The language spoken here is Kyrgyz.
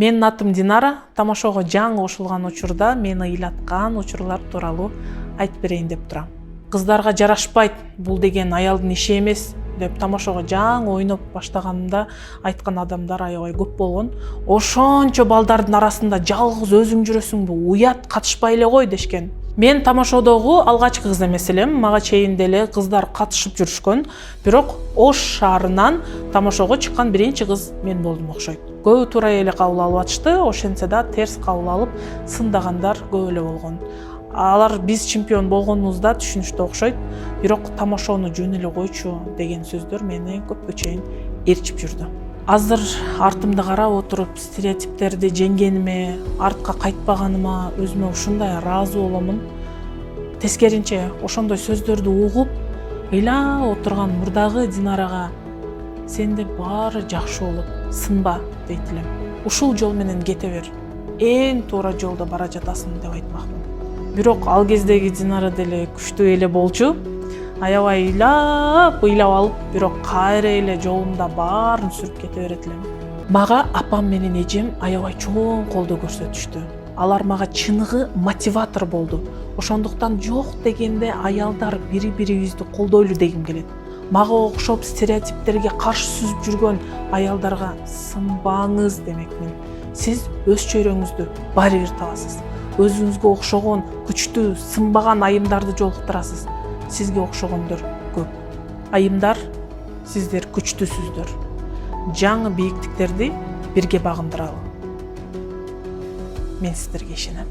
Менин атым Динара. Тамашого жаңы кошулган учурда мени ыйлаткан учурлар тууралуу айтып берейин деп турам. Кыздарга жарашпайт, бул деген аялдын иши эмес деп тамашого жаңы ойноп баштаганымда айткан адамдар аябай көп болгон. Ошончо балдардын арасында жалгыз өзүң жүрөсүңбү, уят, катышпай эле кой дешкен. Мен тамашодогу алгачкы кыз эмес элем, мага чейин деле кыздар катышып жүрүшкөн, бирок Ош шаарынан тамашого чыккан биринчи кыз мен болдум окшойт. Көбү туура эле кабыл алып атышты, ошентсе да терс кабыл алып сындагандар көп эле болгон. Алар биз чемпион болгонубузда түшүнүштү окшойт, бирок тамашону жөн эле койчу деген сөздөр мени көпкө чейин ээрчип жүрдү. Азыр артымды карап отуруп стереотиптерди жеңгениме, артка кайтпаганыма өзүмө ушундай ыраазы боломун. Тескеринче ошондой сөздөрдү угуп, ыйлап отурган мурдагы Динарага сенде баары жакшы болот, сынба дейт элем. Ушул жол менен кете бер. Эң туура жолдо бара жатасың деп айтмакмын. Бирок ал кездеги Динара деле күчтүү эле болчу. Аябай ыйлап алып, бирок кайра эле жолумда баарын сүрүп кете берет элем. Мага апам менен эжем аябай чоң колдоо көрсөтүштү. Алар мага чыныгы мотиватор болду. Ошондуктан жок дегенде аялдар бири-бирибизди колдойлу дегим келет. Мага окшоп стереотиптерге каршы сүзүп жүргөн аялдарга сынбаңыз демекмин. Сиз өз чөйрөңүздү баары бир табасыз. Өзүңүзгө окшогон күчтүү, сынбаган айымдарды жолуктурасыз. Сизге окшогондор көп. Айымдар, сиздер күчтүүсүздөр. Жаңы бийиктиктерди бирге багындыралы. Мен сиздерге ишенем.